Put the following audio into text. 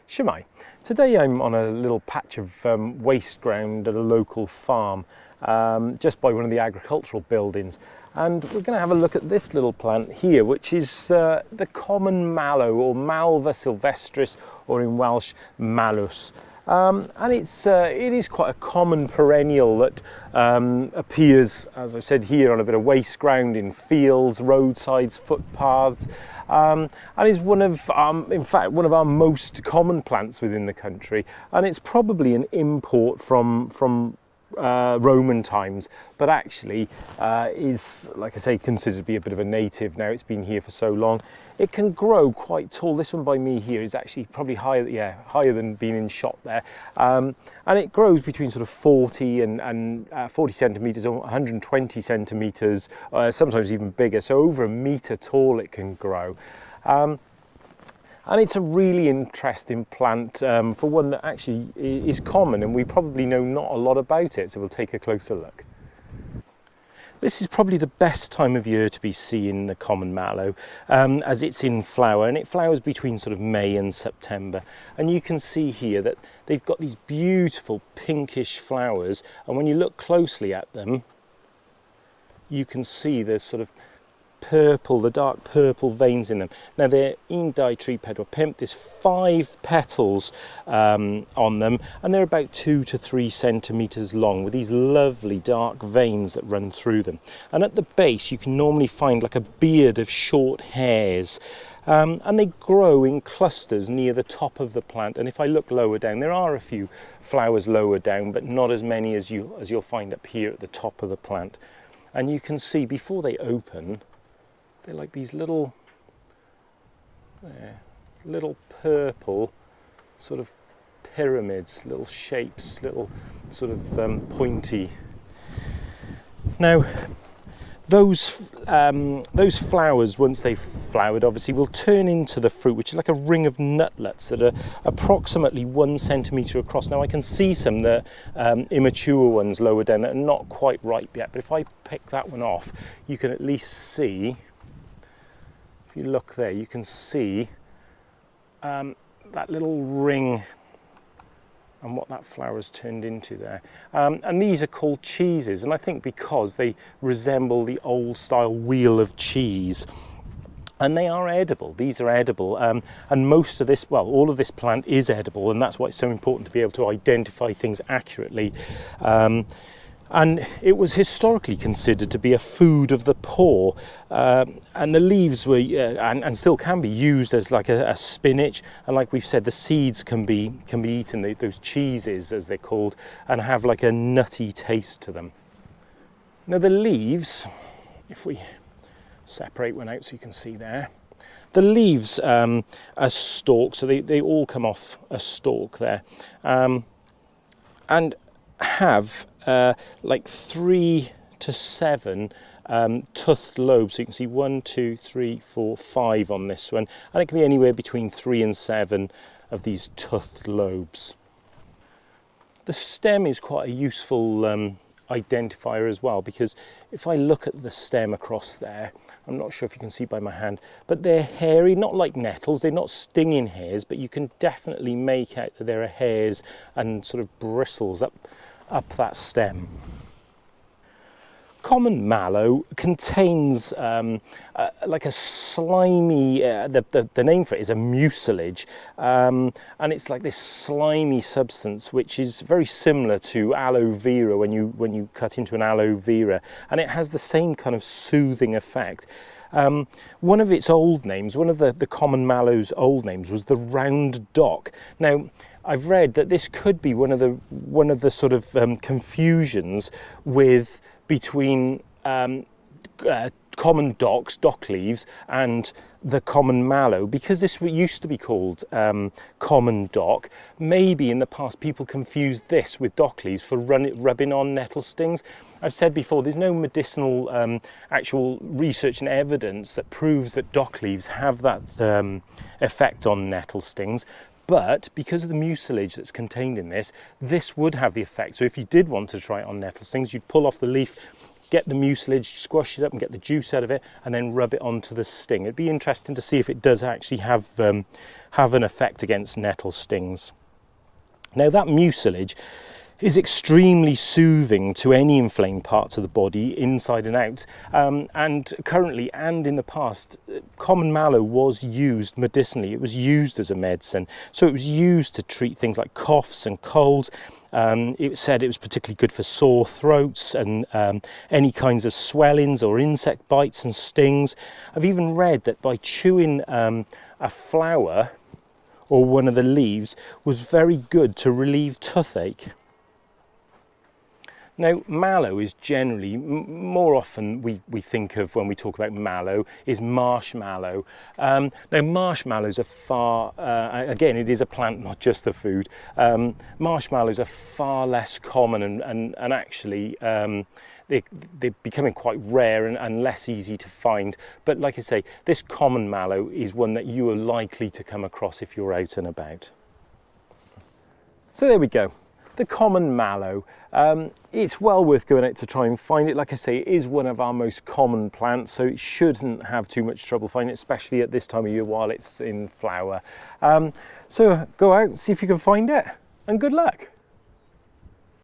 Shemai. Today I'm on a little patch of waste ground at a local farm, just by one of the agricultural buildings, and we're going to have a look at this little plant here, which is the common mallow, or Malva sylvestris, or in Welsh Mallow. And it is quite a common perennial that appears, as I've said here, on a bit of waste ground, in fields, roadsides, footpaths, and is one of, in fact, one of our most common plants within the country. And it's probably an import from Roman times, but actually is, like I say, considered to be a bit of a native now. It's been here for so long. It can grow quite tall. This one by me here is actually probably higher than being in shot there, and it grows between sort of 40 and 40 centimeters or 120 centimeters, sometimes even bigger. So over a meter tall it can grow. And it's a really interesting plant for one that actually is common, and we probably know not a lot about it, so we'll take a closer look. This is probably the best time of year to be seeing the common mallow, as it's in flower, and it flowers between sort of May and September. And you can see here that they've got these beautiful pinkish flowers, and when you look closely at them, you can see there's sort of purple, the dark purple veins in them. Now they're in ditriped. There's 5 petals on them, and they're about 2 to 3 centimeters long, with these lovely dark veins that run through them. And at the base you can normally find like a beard of short hairs, and they grow in clusters near the top of the plant. And if I look lower down, there are a few flowers lower down, but not as many as you'll find up here at the top of the plant. And you can see before they open, they're like these little purple sort of pyramids, little shapes, little sort of pointy. Now, those flowers, once they've flowered, obviously will turn into the fruit, which is like a ring of nutlets that are approximately 1 centimeter across. Now I can see some that immature ones lower down that are not quite ripe yet, but if I pick that one off, you can at least see. If you look there, you can see that little ring and what that flower's turned into there. And these are called cheeses, and I think because they resemble the old style wheel of cheese. And they are edible. These are edible, and most of this, well, all of this plant is edible, and that's why it's so important to be able to identify things accurately. And it was historically considered to be a food of the poor, and the leaves were, and still can be, used as like a spinach, and like we've said, the seeds can be eaten, those cheeses as they're called, and have like a nutty taste to them. Now the leaves, if we separate one out so you can see there, the leaves are stalks, so they all come off a stalk there, and have like 3 to 7 toothed lobes. So you can see 1, 2, 3, 4, 5 on this one, and it can be anywhere between 3 and 7 of these toothed lobes. The stem is quite a useful identifier as well, because if I look at the stem across there, I'm not sure if you can see by my hand, but they're hairy, not like nettles, they're not stinging hairs, but you can definitely make out that there are hairs and sort of bristles up that stem. Common mallow contains like a slimy, the name for it is a mucilage, and it's like this slimy substance which is very similar to aloe vera when you cut into an aloe vera, and it has the same kind of soothing effect. One of its old names, one of the common mallow's old names, was the round dock. Now I've read that this could be one of the sort of confusions between common dock leaves and the common mallow, because this used to be called common dock. Maybe in the past people confused this with dock leaves for rubbing on nettle stings. I've said before, there's no medicinal actual research and evidence that proves that dock leaves have that effect on nettle stings. But because of the mucilage that's contained in this would have the effect. So if you did want to try it on nettle stings, you'd pull off the leaf, get the mucilage, squash it up and get the juice out of it, and then rub it onto the sting. It'd be interesting to see if it does actually have an effect against nettle stings. Now that mucilage is extremely soothing to any inflamed parts of the body, inside and out. And currently and in the past, common mallow was used medicinally. It was used as a medicine. So it was used to treat things like coughs and colds. It said it was particularly good for sore throats and any kinds of swellings or insect bites and stings. I've even read that by chewing a flower or one of the leaves was very good to relieve toothache. Now, mallow is generally, more often we think of when we talk about mallow, is marshmallow. Now, marshmallows are far, again, it is a plant, not just the food. Marshmallows are far less common and actually they're becoming quite rare and less easy to find. But like I say, this common mallow is one that you are likely to come across if you're out and about. So there we go. The common mallow. It's well worth going out to try and find it. Like I say, it is one of our most common plants, so it shouldn't have too much trouble finding it, especially at this time of year while it's in flower. So go out, see if you can find it, and good luck.